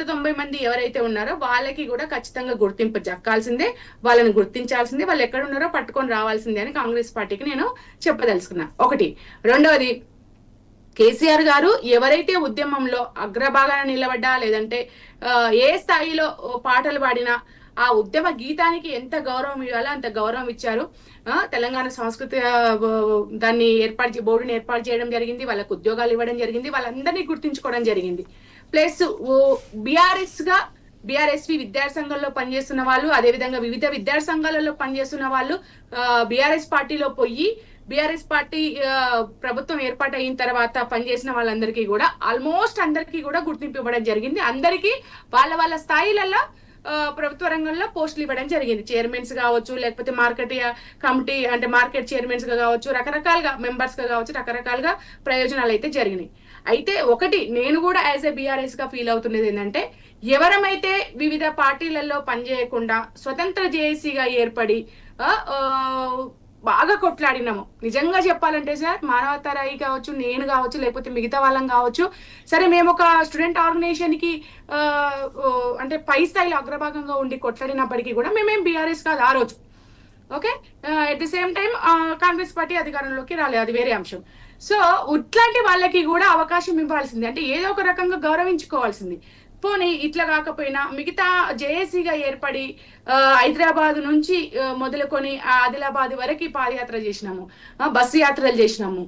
190 మంది ఎవరైతే ఉన్నారో వాళ్ళకి కూడా ఖచ్చితంగా గుర్తింపు దక్కాల్సిందే, వాళ్ళని గుర్తించాల్సిందే, వాళ్ళు ఎక్కడ ఉన్నారో పట్టుకొని రావాల్సిందే అని కాంగ్రెస్ పార్టీకి నేను చెప్పదలుచుకున్నా. ఒకటి. రెండవది, కేసీఆర్ గారు ఎవరైతే ఉద్యమంలో అగ్రభాగాన నిలబడ్డా లేదంటే ఏ స్థాయిలో పాటలు పాడినా ఆ ఉద్యమ గీతానికి ఎంత గౌరవం ఇవ్వాలో అంత గౌరవం ఇచ్చారు. తెలంగాణ సంస్కృతి దాన్ని బోర్డుని ఏర్పాటు చేయడం జరిగింది, వాళ్ళకు ఉద్యోగాలు ఇవ్వడం జరిగింది, వాళ్ళందరినీ గుర్తించుకోవడం జరిగింది. ప్లస్ బీఆర్ఎస్వి విద్యాసంఘంలో పనిచేస్తున్న వాళ్ళు, అదేవిధంగా వివిధ విద్యాసంఘాలలో పనిచేస్తున్న వాళ్ళు బీఆర్ఎస్ పార్టీలో పోయి బీఆర్ఎస్ పార్టీ ప్రభుత్వం ఏర్పాటు అయిన తర్వాత పనిచేసిన వాళ్ళందరికీ కూడా ఆల్మోస్ట్ అందరికీ కూడా గుర్తింపు ఇవ్వడం జరిగింది. అందరికీ వాళ్ళ వాళ్ళ స్థాయిలలో ప్రభుత్వ రంగంలో పోస్టులు ఇవ్వడం జరిగింది. చైర్మన్స్ కావచ్చు, లేకపోతే మార్కెట్ కమిటీ అంటే మార్కెట్ చైర్మన్స్ గా కావచ్చు, రకరకాలుగా మెంబర్స్ గా కావచ్చు, రకరకాలుగా ప్రయోజనాలు అయితే జరిగినాయి. అయితే ఒకటి నేను కూడా యాజ్ ఏ బీఆర్ఎస్ గా ఫీల్ అవుతున్నది ఏంటంటే, ఎవరమైతే వివిధ పార్టీలలో పనిచేయకుండా స్వతంత్ర జేఏసీగా ఏర్పడి బాగా కొట్లాడినాము. నిజంగా చెప్పాలంటే సార్, మానవతారాయి కావచ్చు, నేను కావచ్చు, లేకపోతే మిగతా వాళ్ళం కావచ్చు, సరే మేము ఒక స్టూడెంట్ ఆర్గనైజేషన్ కి అంటే పై స్థాయిలో అగ్రభాగంగా ఉండి కొట్లాడినప్పటికీ కూడా మేమేం బీఆర్ఎస్ కాదు ఆ రోజు. Okay, at the same time Congress party అధికారంలోకి రాలేదు, అది వేరే అంశం. సో ఇట్లాంటి వాళ్ళకి కూడా అవకాశం ఇవ్వాల్సింది, అంటే ఏదో ఒక రకంగా గౌరవించుకోవాల్సింది. పోనీ ఇట్లా కాకపోయినా మిగతా జేఏసీగా ఏర్పడి హైదరాబాద్ నుంచి మొదలుకొని ఆదిలాబాద్ వరకు పాదయాత్ర చేసినాము, బస్సు యాత్రలు చేసినాము,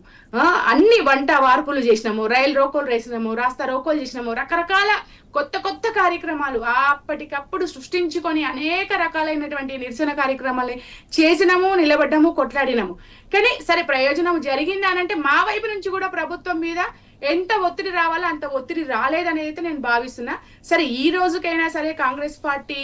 అన్ని వంట వార్పులు చేసినాము, రైలు రోకోలు వేసినాము, రాస్తా రోకోలు చేసినాము, రకరకాల కొత్త కొత్త కార్యక్రమాలు అప్పటికప్పుడు సృష్టించుకొని అనేక రకాలైనటువంటి నిరసన కార్యక్రమాలు చేసినాము, నిలబడ్డాము, కొట్లాడినాము. కానీ సరే ప్రయోజనం జరిగింది అని అంటే మా వైపు నుంచి కూడా ప్రభుత్వం మీద ఎంత ఒత్తిడి రావాలో అంత ఒత్తిడి రాలేదనేది అయితే నేను భావిస్తున్నా. సరే ఈ రోజుకైనా సరే కాంగ్రెస్ పార్టీ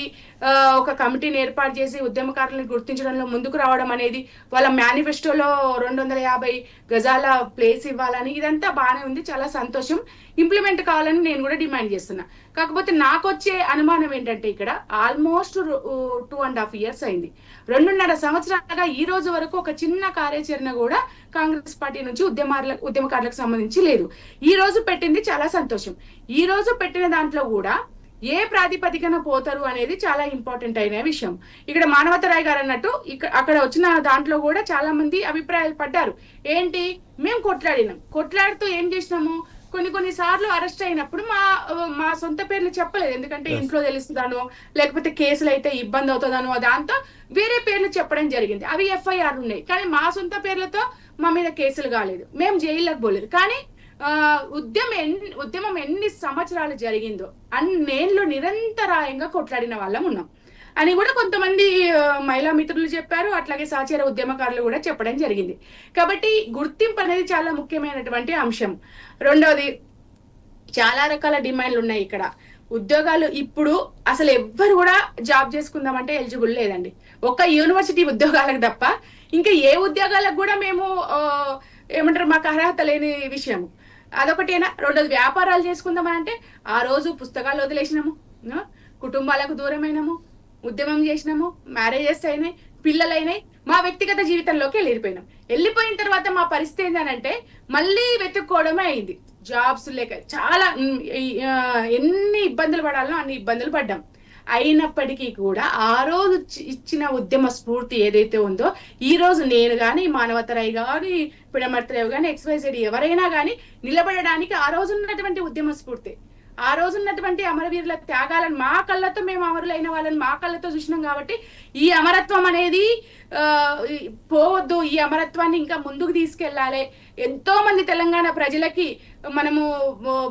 ఒక కమిటీని ఏర్పాటు చేసి ఉద్యమకారులను గుర్తించడంలో ముందుకు రావడం అనేది, వాళ్ళ మేనిఫెస్టోలో 250 గజాల ప్లేస్ ఇవ్వాలని, ఇదంతా బాగానే ఉంది, చాలా సంతోషం, ఇంప్లిమెంట్ కావాలని నేను కూడా డిమాండ్ చేస్తున్నా. కాకపోతే నాకు వచ్చే అనుమానం ఏంటంటే, ఇక్కడ ఆల్మోస్ట్ 2.5 years అయింది, 2.5 సంవత్సరాలుగా ఈ రోజు వరకు ఒక చిన్న కార్యాచరణ కూడా కాంగ్రెస్ పార్టీ నుంచి ఉద్యమకారులకు సంబంధించి లేదు. ఈ రోజు పెట్టింది చాలా సంతోషం. ఈ రోజు పెట్టిన దాంట్లో కూడా ఏ ప్రాతిపదికన పోతారు అనేది చాలా ఇంపార్టెంట్ అయిన విషయం. ఇక్కడ మానవతరాయ్ గారు అన్నట్టు అక్కడ వచ్చిన దాంట్లో కూడా చాలా మంది అభిప్రాయాలు పడ్డారు. ఏంటి, మేము కొట్లాడుతూ ఏం చేసినాము, కొన్ని సార్లు అరెస్ట్ అయినప్పుడు మా సొంత పేర్లు చెప్పలేదు, ఎందుకంటే ఇంట్లో తెలుస్తుందానో లేకపోతే కేసులు అయితే ఇబ్బంది అవుతుందనో, దాంతో వేరే పేర్లు చెప్పడం జరిగింది. అవి ఎఫ్ఐఆర్ ఉన్నాయి, కానీ మా సొంత పేర్లతో మా మీద కేసులు కాలేదు, మేము జైల్లోకి పోలేదు. కానీ ఉద్యమం ఎన్ని సంవత్సరాలు జరిగిందో అన్నేళ్ళు నిరంతరాయంగా కొట్లాడిన వాళ్ళం ఉన్నాం అని కూడా కొంతమంది మహిళా మిత్రులు చెప్పారు, అట్లాగే సహచర ఉద్యమకారులు కూడా చెప్పడం జరిగింది. కాబట్టి గుర్తింపు అనేది చాలా ముఖ్యమైనటువంటి అంశం. రెండవది, చాలా రకాల డిమాండ్లు ఉన్నాయి ఇక్కడ. ఉద్యోగాలు ఇప్పుడు అసలు ఎవ్వరు కూడా జాబ్ చేసుకుందామంటే ఎలిజిబుల్ లేదండి, ఒక్క యూనివర్సిటీ ఉద్యోగాలకు తప్ప ఇంకా ఏ ఉద్యోగాలకు కూడా మేము ఏమంటారు మాకు అర్హత లేని విషయం. అదొకటేనా. రెండోది, వ్యాపారాలు చేసుకుందామని అంటే ఆ రోజు పుస్తకాలు వదిలేసినాము, కుటుంబాలకు దూరమైనాము, ఉద్యమం చేసినాము, మ్యారేజెస్ అయినాయి, పిల్లలైనాయి, మా వ్యక్తిగత జీవితంలోకి వెళ్ళిపోయిన తర్వాత మా పరిస్థితి ఏంటంటే మళ్ళీ వెతుక్కోవడమే అయింది. జాబ్స్ లేక చాలా ఎన్ని ఇబ్బందులు పడాలో అన్ని ఇబ్బందులు పడ్డాం. అయినప్పటికీ కూడా ఆ రోజు ఇచ్చిన ఉద్యమ స్ఫూర్తి ఏదైతే ఉందో, ఈ రోజు నేను కానీ, మానవతరాయ్ కానీ, పిడమర్తరావు కానీ, XYZ ఎవరైనా కానీ నిలబడడానికి ఆ రోజు ఉన్నటువంటి ఉద్యమ స్ఫూర్తి, ఆ రోజు ఉన్నటువంటి అమరవీరుల త్యాగాలను మా కళ్ళతో, మేము అమరులైన వాళ్ళని మా కళ్ళతో చూసినాం. కాబట్టి ఈ అమరత్వం అనేది పోవద్దు, ఈ అమరత్వాన్ని ఇంకా ముందుకు తీసుకెళ్లాలి. ఎంతో మంది తెలంగాణ ప్రజలకి మనము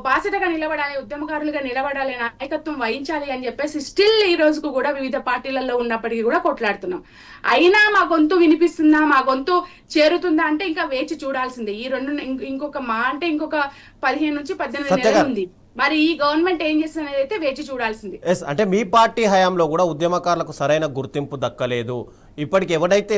బాసటగా నిలబడాలి, ఉద్యమకారులుగా నిలబడాలి, నాయకత్వం వహించాలి అని చెప్పేసి స్టిల్ ఈ రోజుకు కూడా వివిధ పార్టీలలో ఉన్నప్పటికీ కూడా కొట్లాడుతున్నాం. అయినా మా గొంతు వినిపిస్తుందా, మా గొంతు చేరుతుందా అంటే ఇంకా వేచి చూడాల్సిందే. ఈ ఇంకొక 15 నుంచి 18 నెలలు ఉంది. మరి ఈ గవర్నమెంట్ ఏం చేస్తుంది అనేది అయితే వేచి చూడాల్సింది. అంటే మీ పార్టీ హయాంలో కూడా ఉద్యమకారులకు సరైన గుర్తింపు దక్కలేదు. ఇప్పటికి ఎవరైతే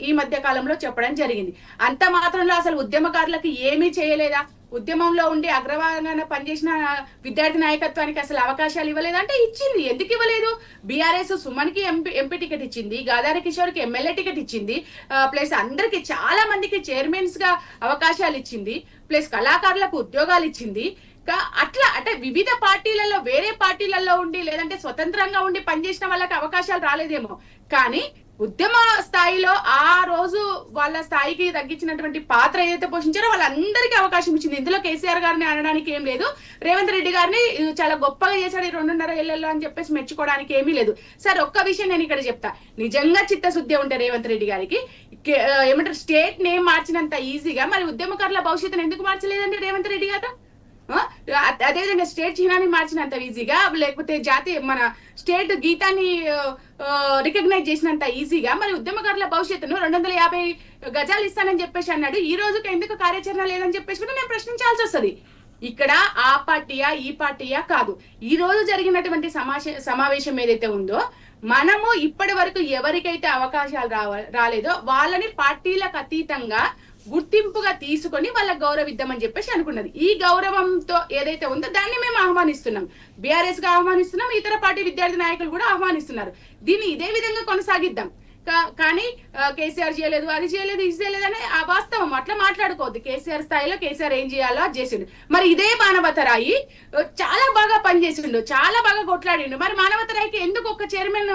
ఈ మధ్య కాలంలో చెప్పడం జరిగింది, అంత మాత్రంలో అసలు ఉద్యమకారులకు ఏమీ చేయలేదా? ఉద్యమంలో ఉండి అగ్రభాగాన పనిచేసిన విద్యార్థి నాయకత్వానికి అసలు అవకాశాలు ఇవ్వలేదంటే ఇచ్చింది. ఎందుకు ఇవ్వలేదు? బీఆర్ఎస్ సుమన్ కి ఎంపీ టికెట్ ఇచ్చింది, గాదారి కిషోర్ కి ఎమ్మెల్యే టికెట్ ఇచ్చింది, ప్లస్ అందరికి చాలా మందికి చైర్మన్స్ గా అవకాశాలు ఇచ్చింది, ప్లస్ కళాకారులకు ఉద్యోగాలు ఇచ్చింది. అట్లా అంటే వివిధ పార్టీలలో వేరే పార్టీలలో ఉండి లేదంటే స్వతంత్రంగా ఉండి పనిచేసిన వాళ్ళకి అవకాశాలు రాలేదేమో, కానీ ఉద్యమ స్థాయిలో ఆ రోజు వాళ్ళ స్థాయికి తగ్గించినటువంటి పాత్ర ఏదైతే పోషించారో వాళ్ళందరికీ అవకాశం ఇచ్చింది. ఇందులో కేసీఆర్ గారిని అనడానికి ఏం లేదు, రేవంత్ రెడ్డి గారిని చాలా గొప్పగా చేశాడు ఈ 2.5 ఏళ్లలో అని చెప్పేసి మెచ్చుకోవడానికి ఏమీ లేదు. సరే, ఒక్క విషయం నేను ఇక్కడ చెప్తా. నిజంగా చిత్తశుద్ధి ఉంటే రేవంత్ రెడ్డి గారికి ఏమంటారు స్టేట్ నేమ్ మార్చినంత ఈజీగా మరి ఉద్యమకారుల భవిష్యత్తును ఎందుకు మార్చలేదండి రేవంత్ రెడ్డి గారు? అదేవిధంగా స్టేట్ చిహ్నాన్ని మార్చినంత ఈజీగా, లేకపోతే జాతీయ మన స్టేట్ గీతాన్ని రికగ్నైజ్ చేసినంత ఈజీగా మరి ఉద్యమకారుల భవిష్యత్తును 250 గజాలు ఇస్తానని చెప్పేసి అన్నాడు. ఈ రోజుకి ఎందుకు కార్యాచరణ లేదని చెప్పేసి కూడా నేను ప్రశ్నించాల్సి వస్తుంది. ఇక్కడ ఆ పార్టీయా ఈ పార్టీయా కాదు, ఈ రోజు జరిగినటువంటి సమావేశం ఏదైతే ఉందో మనము ఇప్పటి వరకు ఎవరికైతే అవకాశాలు రాలేదో వాళ్ళని పార్టీలకు అతీతంగా గుర్తింపుగా తీసుకొని వాళ్ళకి గౌరవిద్దామని చెప్పేసి అనుకున్నది. ఈ గౌరవంతో ఏదైతే ఉందో దాన్ని మేము ఆహ్వానిస్తున్నాం, బీఆర్ఎస్ గా ఆహ్వానిస్తున్నాం, ఇతర పార్టీ విద్యార్థి నాయకులు కూడా ఆహ్వానిస్తున్నారు. దీన్ని ఇదే విధంగా కొనసాగిద్దాం. కానీ కేసీఆర్ చేయలేదు, అది చేయలేదు, ఇది చేయలేదు అని ఆ వాస్తవం అట్లా మాట్లాడుకోవద్దు. కేసీఆర్ స్థాయిలో కేసీఆర్ ఏం చేయాలో అది చేసిండు. మరి ఇదే మానవతరాయి చాలా బాగా పనిచేసిండు, చాలా బాగా కొట్లాడిండు. మరి మానవతరాయికి ఎందుకు ఒక చైర్మన్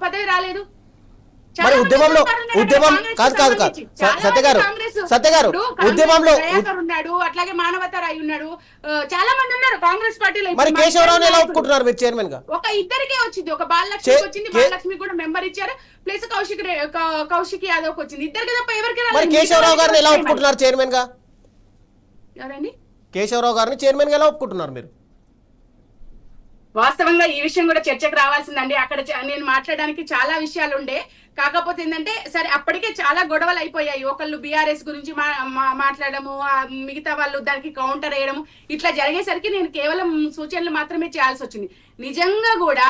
పదవి రాలేదు? మరి ఉద్యమం కాదు సత్య గారు ఉద్యమంలో ఉన్నాడు, అట్లాగే మానవతరాయి ఉన్నాడు, చాలా మంది ఉన్నారు కాంగ్రెస్ పార్టీలో. మరి కేశవరావుని ఎలా ఒప్పుకుంటున్నారు మీరు చైర్మన్ గా? ఒక ఇద్దరికే వచ్చింది, ఒక బాలలక్ష్మి వచ్చింది, బాలలక్ష్మి కూడా మెంబర్ ఇచ్చారు, ప్లస్ కౌశిక్ యాదవ్ వచ్చింది. ఇద్దరికి తప్ప ఎవరికి మరి కేశవరావు గారిని ఎలా ఒప్పుకుంటున్నారు చైర్మన్ గా? ఎవరండి కేశవరావు గారిని చైర్మన్ గా ఎలా ఒప్పుకుంటున్నారు మీరు? వాస్తవంగా ఈ విషయం కూడా చర్చకు రావాల్సిందండి. అక్కడ నేను మాట్లాడడానికి చాలా విషయాలు ఉండే, కాకపోతే ఏంటంటే సరే అప్పటికే చాలా గొడవలు అయిపోయాయి. ఒకళ్ళు బీఆర్ఎస్ గురించి మాట్లాడము, మిగతా వాళ్ళు దానికి కౌంటర్ వేయడము, ఇట్లా జరిగేసరికి నేను కేవలం సూచనలు మాత్రమే చేయాల్సి వచ్చింది. నిజంగా కూడా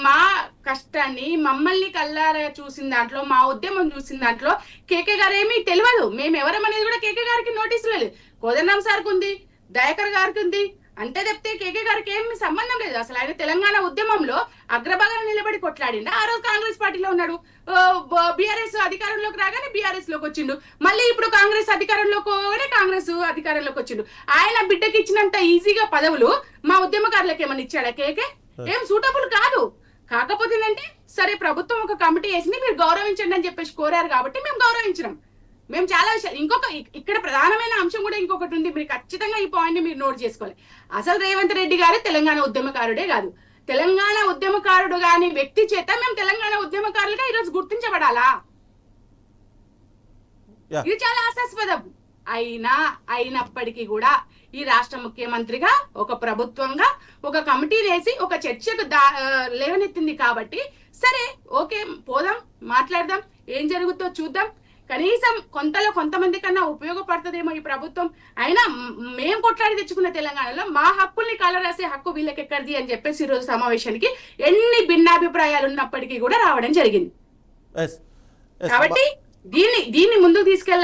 మా కష్టాన్ని మమ్మల్ని కల్లారా చూసిన దాంట్లో, మా ఉద్యమం చూసిన దాంట్లో కేకే గారు ఏమీ తెలియదు. మేము ఎవరం అనేది కూడా కేకే గారికి నోటీసులు లేదు. కోదండరాం సార్కి ఉంది, దయాకర్ గారికి ఉంది, అంతే తప్పితే కేకే గారికి ఏమి సంబంధం లేదు. అసలు ఆయన తెలంగాణ ఉద్యమంలో అగ్రభాగాన్ని నిలబడి కొట్లాడిండు. ఆ రోజు కాంగ్రెస్ పార్టీలో ఉన్నాడు. బీఆర్ఎస్ అధికారంలోకి రాగానే బీఆర్ఎస్ లోకి వచ్చిండు. మళ్ళీ ఇప్పుడు కాంగ్రెస్ అధికారంలోకి కాంగ్రెస్ అధికారంలోకి వచ్చిండు. ఆయన బిడ్డకి ఇచ్చినంత ఈజీగా పదవులు మా ఉద్యమకారులకు ఏమన్నా ఇచ్చాడా కేకే? ఏం సూటబుల్ కాదు. కాకపోతే ఏంటంటే సరే ప్రభుత్వం ఒక కమిటీ వేసింది, మీరు గౌరవించండి అని చెప్పేసి కోరారు కాబట్టి మేము గౌరవించడం. మేము చాలా విషయాలు ఇక్కడ ప్రధానమైన అంశం కూడా ఇంకొకటి ఉంది, మీరు ఖచ్చితంగా ఈ పాయింట్ ని మీరు నోట్ చేసుకోవాలి. అసలు రేవంత్ రెడ్డి గారు తెలంగాణ ఉద్యమకారుడే కాదు. తెలంగాణ ఉద్యమకారుడు గాని వ్యక్తి చేత మేము తెలంగాణ ఉద్యమకారులుగా ఈరోజు గుర్తించబడాలా? ఇది చాలా హాస్యాస్పదం. అయినప్పటికీ కూడా ఈ రాష్ట్ర ముఖ్యమంత్రిగా ఒక ప్రభుత్వంగా ఒక కమిటీ వేసి ఒక చర్చకు లేవనెత్తింది కాబట్టి సరే ఓకే, పోదాం, మాట్లాడదాం, ఏం జరుగుతుందో చూద్దాం. కనీసం కొంతమంది కన్నా ఉపయోగపడుతుందేమో ఈ ప్రభుత్వం. అయినా మేము కొట్లాడి తెచ్చుకున్న తెలంగాణలో మా హక్కుల్ని కాలరాసే హక్కు వీళ్ళకి ఎక్కడిది అని చెప్పేసి ఈ రోజు సమావేశానికి ఎన్ని భిన్నాభిప్రాయాలు ఉన్నప్పటికీ కూడా రావడం జరిగింది. కాబట్టి దీన్ని ముందుకు తీసుకెళ్ళాలి.